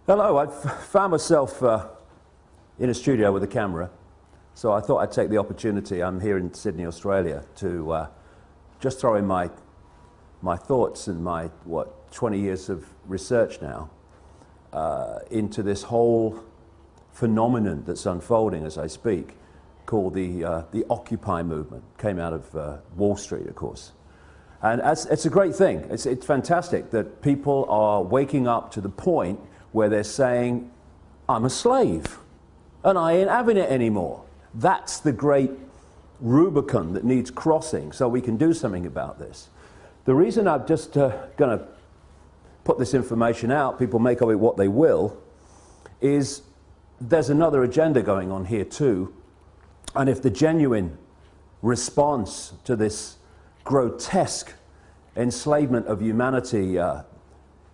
Hello, I found myself in a studio with a camera, so I thought I'd take the opportunity. I'm here in Sydney, Australia, to just throw in my thoughts and my, 20 years of research now into this whole phenomenon that's unfolding as I speak, called the Occupy movement. Came out of Wall Street, of course. And it's a great thing. It's fantastic that people are waking up to the point where they're saying, I'm a slave, and I ain't having it anymore. That's the great Rubicon that needs crossing so we can do something about this. The reason I'm just going to put this information out, people make of it what they will, is there's another agenda going on here too. And if the genuine response to this grotesque enslavement of humanity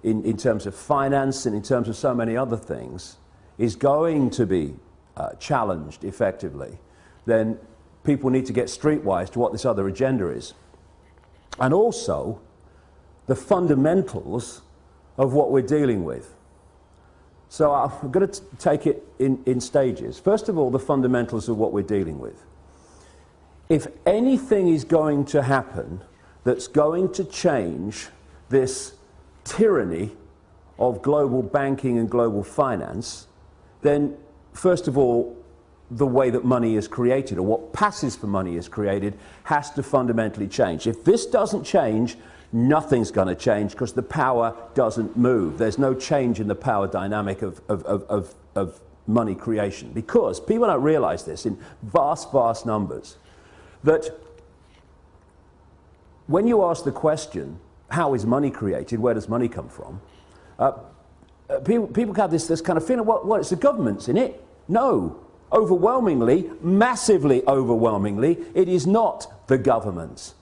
in terms of finance and in terms of so many other things is going to be challenged effectively, then people need to get streetwise to what this other agenda is. And also the fundamentals of what we're dealing with. So I'm going to take it in stages. First of all, the fundamentals of what we're dealing with. If anything is going to happen that's going to change this tyranny of global banking and global finance, then first of all, the way that money is created, or what passes for money is created, has to fundamentally change. If this doesn't change, nothing's going to change, because the power doesn't move. There's no change in the power dynamic of money creation, because people don't realize this in vast, vast numbers, that when you ask the question, how is money created, where does money come from, people have this kind of feeling, well, it's the government's in it. No. Overwhelmingly, massively overwhelmingly, it is not the government's.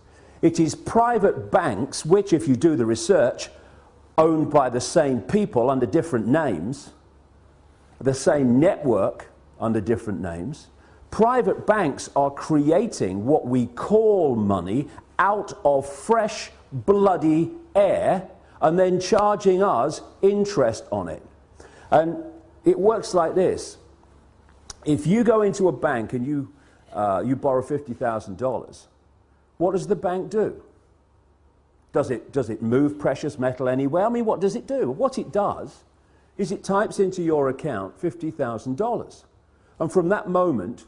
It is private banks, which, if you do the research, owned by the same people under different names, the same network under different names. Private banks are creating what we call money out of fresh, bloody air, and then charging us interest on it. And it works like this. If you go into a bank and you borrow $50,000, what does the bank do? Does it move precious metal anywhere? I mean, what does it do? What it does is it types into your account $50,000. And from that moment,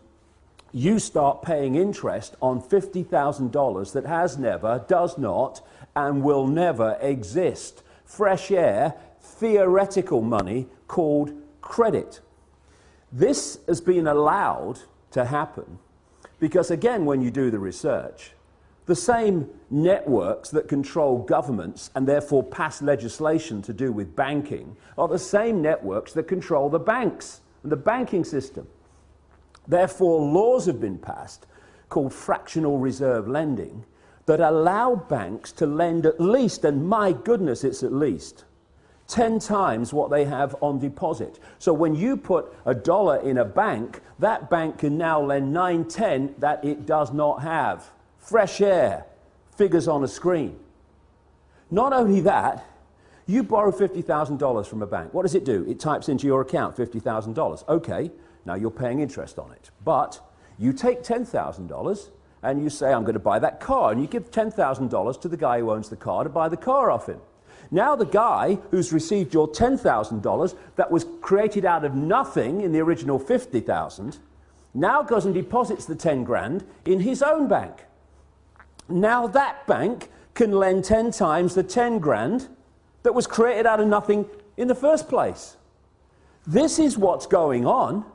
you start paying interest on $50,000 that has never, does not, and will never exist. Fresh air, theoretical money called credit. This has been allowed to happen because, again, when you do the research, the same networks that control governments and therefore pass legislation to do with banking are the same networks that control the banks and the banking system. Therefore, laws have been passed called fractional reserve lending that allow banks to lend at least, and my goodness, it's at least, 10 times what they have on deposit. So when you put $1 in a bank, that bank can now lend 9/10 that it does not have. Fresh air, figures on a screen. Not only that, you borrow $50,000 from a bank. What does it do? It types into your account $50,000. Okay, now you're paying interest on it. But you take $10,000 and you say, I'm going to buy that car, and you give $10,000 to the guy who owns the car to buy the car off him. Now the guy who's received your $10,000 that was created out of nothing in the original $50,000 now goes and deposits the 10 grand in his own bank. Now that bank can lend 10 times the 10 grand that was created out of nothing in the first place. This is what's going on.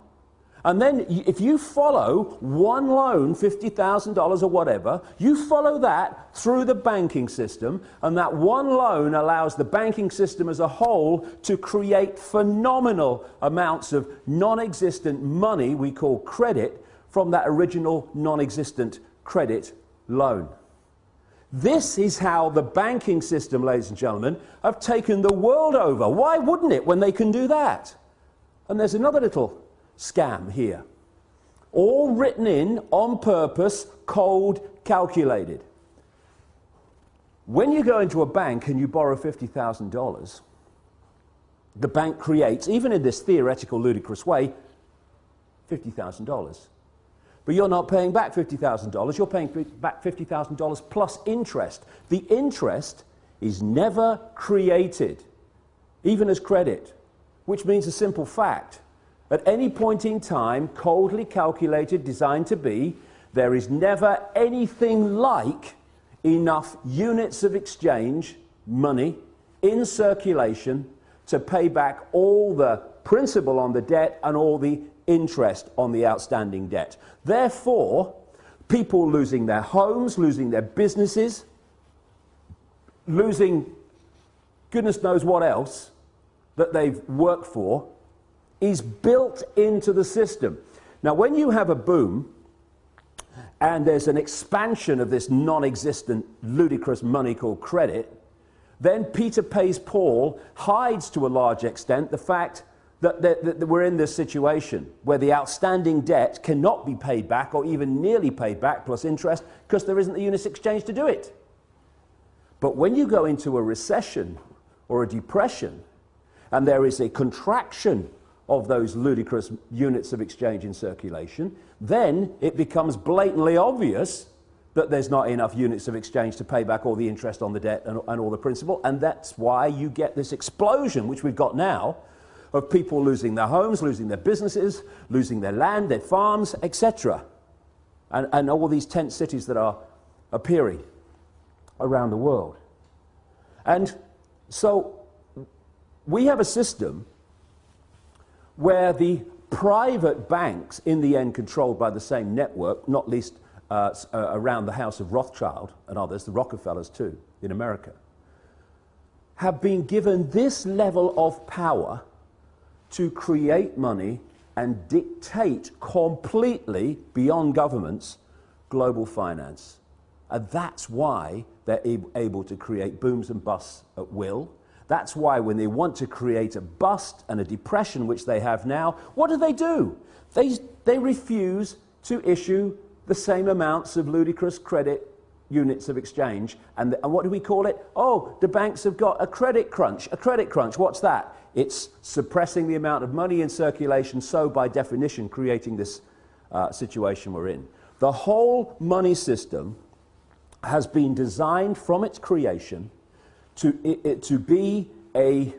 And then if you follow one loan, $50,000 or whatever, you follow that through the banking system, and that one loan allows the banking system as a whole to create phenomenal amounts of non-existent money we call credit from that original non-existent credit loan. This is how the banking system, ladies and gentlemen, have taken the world over. Why wouldn't it when they can do that? And there's another little scam here. All written in on purpose, cold, calculated. When you go into a bank and you borrow $50,000, the bank creates, even in this theoretical, ludicrous way, $50,000. But you're not paying back $50,000, you're paying back $50,000 plus interest. The interest is never created, even as credit, which means a simple fact. At any point in time, coldly calculated, designed to be, there is never anything like enough units of exchange, money, in circulation to pay back all the principal on the debt and all the interest on the outstanding debt. Therefore, people losing their homes, losing their businesses, losing goodness knows what else that they've worked for, is built into the system. Now, when you have a boom and there's an expansion of this non-existent, ludicrous money called credit, then Peter pays Paul hides to a large extent the fact that we're in this situation where the outstanding debt cannot be paid back or even nearly paid back plus interest because there isn't the units exchange to do it. But when you go into a recession or a depression and there is a contraction of those ludicrous units of exchange in circulation, then it becomes blatantly obvious that there's not enough units of exchange to pay back all the interest on the debt and all the principal, and that's why you get this explosion, which we've got now, of people losing their homes, losing their businesses, losing their land, their farms, etc. And all these tent cities that are appearing around the world. And so we have a system where the private banks, in the end controlled by the same network, not least around the house of Rothschild and others, the Rockefellers too, in America, have been given this level of power to create money and dictate completely, beyond governments, global finance. And that's why they're able to create booms and busts at will. That's why when they want to create a bust and a depression, which they have now, what do? They refuse to issue the same amounts of ludicrous credit units of exchange. And what do we call it? Oh, the banks have got a credit crunch. A credit crunch, what's that? It's suppressing the amount of money in circulation, so by definition creating this situation we're in. The whole money system has been designed from its creation to be a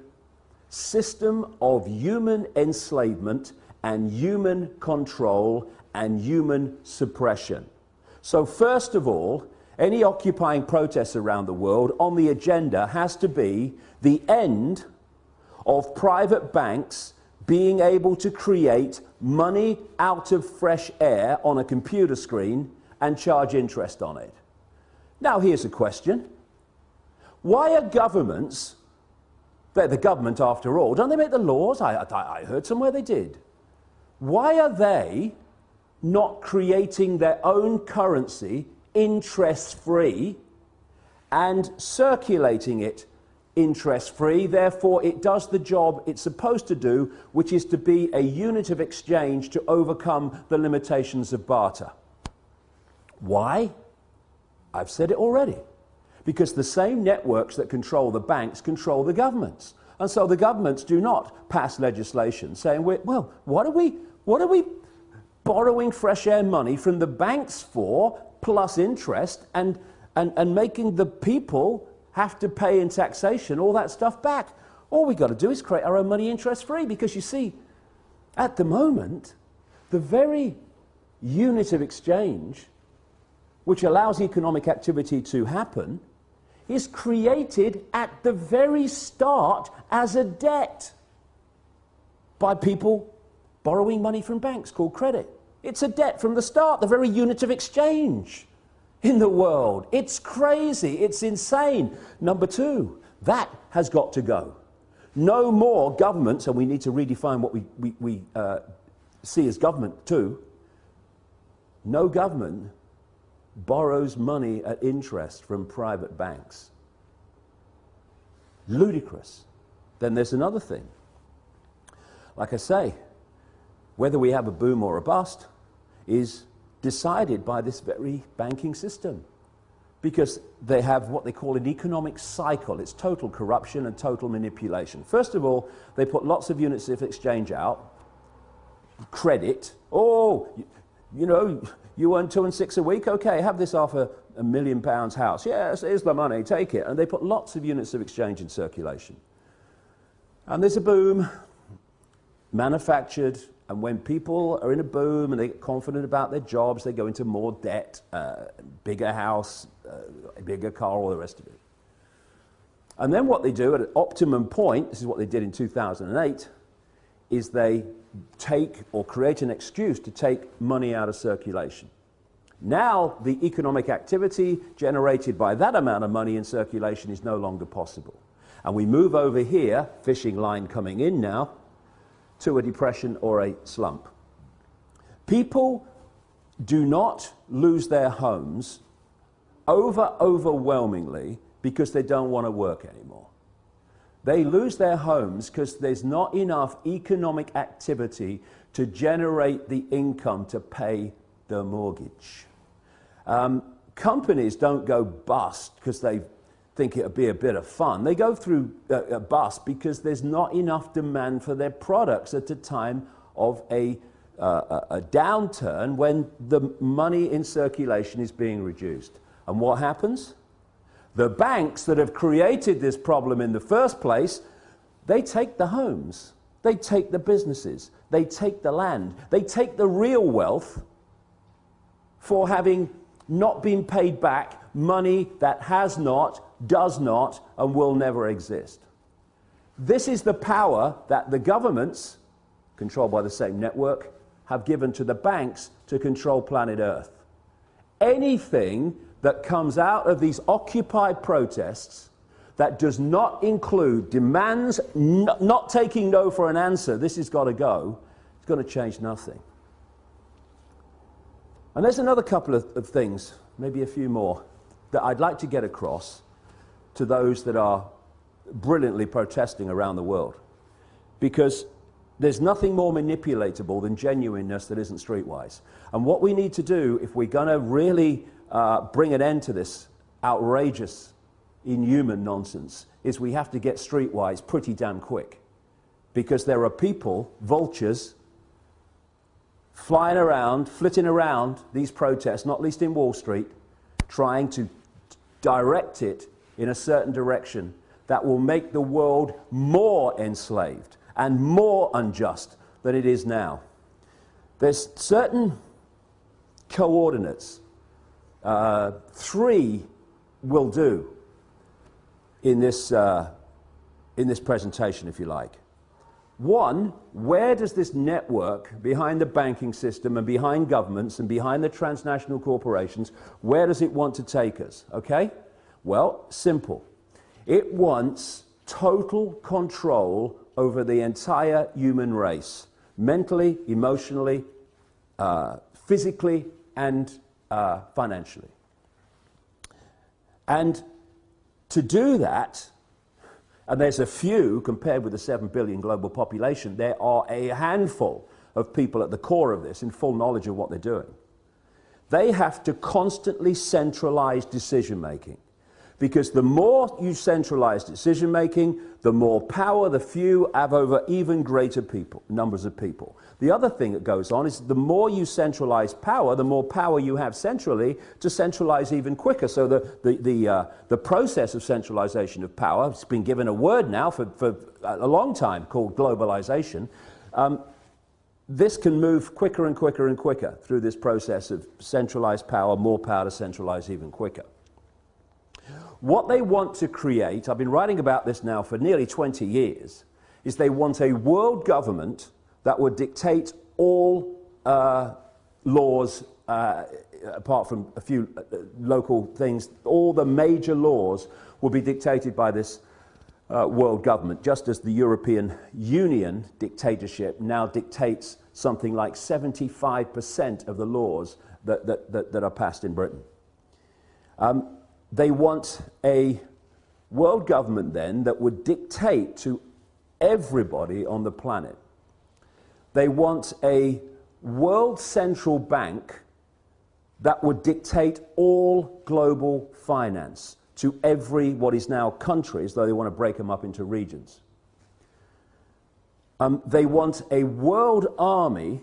system of human enslavement and human control and human suppression. So first of all, any occupying protests around the world on the agenda has to be the end of private banks being able to create money out of fresh air on a computer screen and charge interest on it. Now here's a question. Why are governments, they're the government after all, don't they make the laws? I heard somewhere they did. Why are they not creating their own currency interest-free and circulating it interest-free? Therefore, it does the job it's supposed to do, which is to be a unit of exchange to overcome the limitations of barter. Why? I've said it already. Because the same networks that control the banks control the governments. And so the governments do not pass legislation saying, well, what are we borrowing fresh air money from the banks for, plus interest, and making the people have to pay in taxation all that stuff back? All we got to do is create our own money interest-free, because you see, at the moment, the very unit of exchange which allows economic activity to happen is created at the very start as a debt by people borrowing money from banks called credit. It's a debt from the start, the very unit of exchange in the world. It's crazy, it's insane. Number two, that has got to go. No more governments, and we need to redefine what we see as government too. No government borrows money at interest from private banks. Ludicrous. Then there's another thing. Like I say, whether we have a boom or a bust is decided by this very banking system. because they have what they call an economic cycle. It's total corruption and total manipulation. First of all, they put lots of units of exchange out, credit. Oh, you know, you earn 2 and 6 a week? Okay, have this off a £1 million house. Yes, here's the money, take it. And they put lots of units of exchange in circulation. And there's a boom, manufactured, and when people are in a boom and they get confident about their jobs, they go into more debt, bigger house, a bigger car, all the rest of it. And then what they do at an optimum point, this is what they did in 2008, is they take or create an excuse to take money out of circulation. Now the economic activity generated by that amount of money in circulation is no longer possible. And we move over here, fishing line coming in now, to a depression or a slump. People do not lose their homes overwhelmingly because they don't want to work anymore. They lose their homes because there's not enough economic activity to generate the income to pay the mortgage. Companies don't go bust because they think it would be a bit of fun. They go through a bust because there's not enough demand for their products at a time of a downturn when the money in circulation is being reduced. And what happens? The banks that have created this problem in the first place, they take the homes, they take the businesses, they take the land, they take the real wealth for having not been paid back money that has not, does not, and will never exist. This is the power that the governments, controlled by the same network, have given to the banks to control planet Earth. Anything that comes out of these Occupy protests that does not include demands, not taking no for an answer, this has got to go, it's going to change nothing. And there's another couple of things, maybe a few more, that I'd like to get across to those that are brilliantly protesting around the world. Because there's nothing more manipulatable than genuineness that isn't streetwise. And what we need to do, if we're going to really bring an end to this outrageous, inhuman nonsense, is we have to get streetwise pretty damn quick. Because there are people, vultures, flying around, flitting around these protests, not least in Wall Street, trying to direct it in a certain direction that will make the world more enslaved and more unjust than it is now. There's certain coordinates. 3 will do in this presentation, if you like. 1, where does this network behind the banking system and behind governments and behind the transnational corporations, where does it want to take us? Okay? Well, simple. It wants total control over the entire human race, mentally, emotionally, physically, and financially. And to do that, and there's a few, compared with the 7 billion global population, there are a handful of people at the core of this in full knowledge of what they're doing. They have to constantly centralize decision-making. Because the more you centralize decision-making, the more power the few have over even greater numbers of people. The other thing that goes on is the more you centralize power, the more power you have centrally to centralize even quicker. So the process of centralization of power, it's been given a word now for a long time called globalization. This can move quicker and quicker and quicker through this process of centralized power, more power to centralize even quicker. What they want to create, I've been writing about this now for nearly 20 years, is they want a world government that would dictate all laws, apart from a few local things. All the major laws will be dictated by this world government, just as the European Union dictatorship now dictates something like 75% of the laws that are passed in Britain. They want a world government then that would dictate to everybody on the planet. They want a world central bank that would dictate all global finance to every what is now countries, though they want to break them up into regions. They want a world army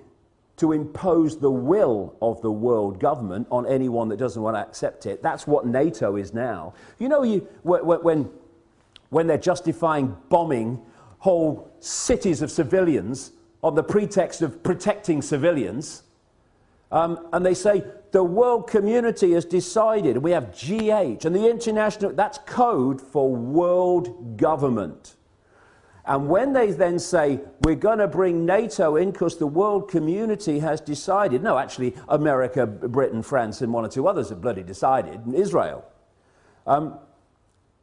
to impose the will of the world government on anyone that doesn't want to accept it. That's what NATO is now. You know, when they're justifying bombing whole cities of civilians on the pretext of protecting civilians, and they say the world community has decided, and we have G8, and the international, that's code for world government. And when they then say, we're going to bring NATO in because the world community has decided, no, actually, America, Britain, France, and one or two others have bloody decided, and Israel.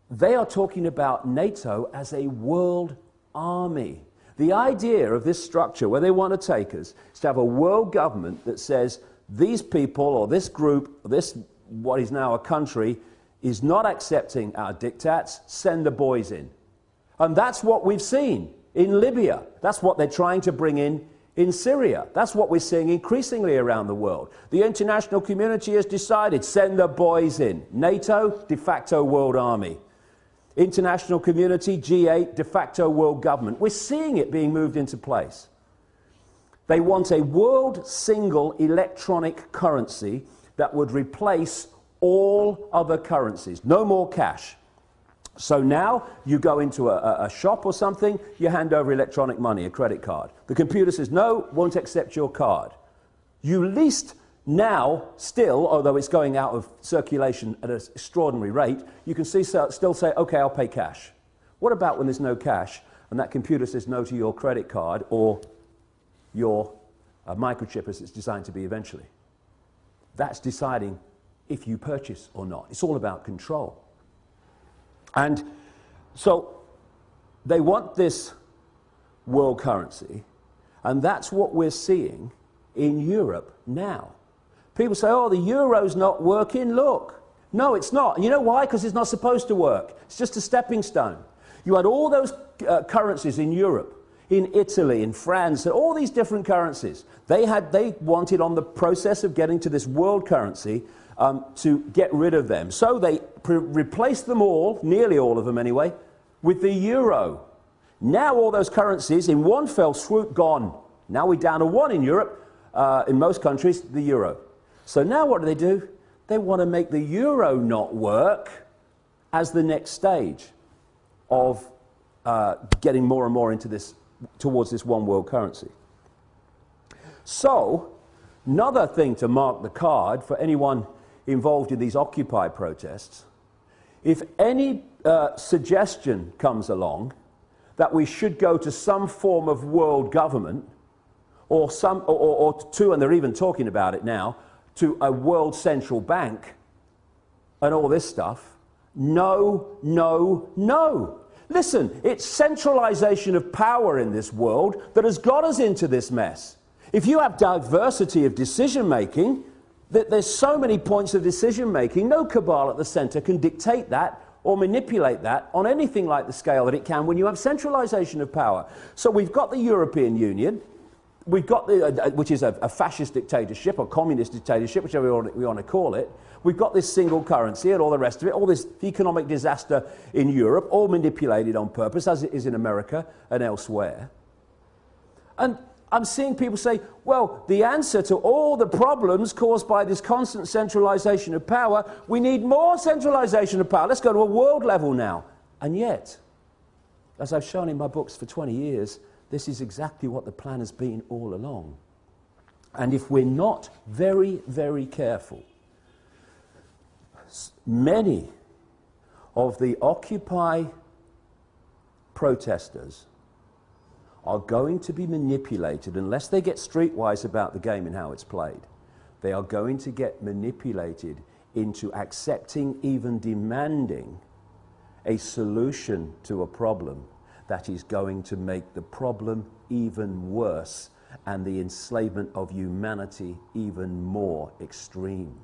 They are talking about NATO as a world army. The idea of this structure, where they want to take us, is to have a world government that says, these people, or this group, or this, what is now a country, is not accepting our diktats, send the boys in. And that's what we've seen in Libya. That's what they're trying to bring in Syria. That's what we're seeing increasingly around the world. The international community has decided, send the boys in. NATO, de facto world army. International community, G8, de facto world government. We're seeing it being moved into place. They want a world single electronic currency that would replace all other currencies. No more cash. So now you go into a shop or something, you hand over electronic money, a credit card. The computer says, no, won't accept your card. You least now, still, although it's going out of circulation at an extraordinary rate, you can still say, okay, I'll pay cash. What about when there's no cash and that computer says no to your credit card or your microchip as it's designed to be eventually? That's deciding if you purchase or not. It's all about control. And so they want this world currency, and that's what we're seeing in Europe now. People say, oh, the euro's not working. Look. No, it's not. And you know why? Because it's not supposed to work. It's just a stepping stone. You had all those currencies in Europe, in Italy, in France, and all these different currencies. They wanted on the process of getting to this world currency to get rid of them. So they replaced them all, nearly all of them anyway, with the euro. Now all those currencies in one fell swoop gone. Now we're down to one in Europe, in most countries, the euro. So now what do? They want to make the euro not work as the next stage of getting more and more into this, towards this one world currency. So, another thing to mark the card for anyone involved in these Occupy protests, if any suggestion comes along that we should go to some form of world government, or to, and they're even talking about it now, to a world central bank and all this stuff, no, no, no. Listen, it's centralization of power in this world that has got us into this mess. If you have diversity of decision-making, that there's so many points of decision-making, no cabal at the center can dictate that or manipulate that on anything like the scale that it can when you have centralization of power. So we've got the European Union, we've got the, which is a fascist dictatorship or communist dictatorship, whichever we want to call it. We've got this single currency and all the rest of it, all this economic disaster in Europe, all manipulated on purpose, as it is in America and elsewhere. And I'm seeing people say, well, the answer to all the problems caused by this constant centralization of power, we need more centralization of power. Let's go to a world level now. And yet, as I've shown in my books for 20 years, this is exactly what the plan has been all along. And if we're not very, very careful, many of the Occupy protesters are going to be manipulated, unless they get streetwise about the game and how it's played. They are going to get manipulated into accepting, even demanding, a solution to a problem that is going to make the problem even worse and the enslavement of humanity even more extreme.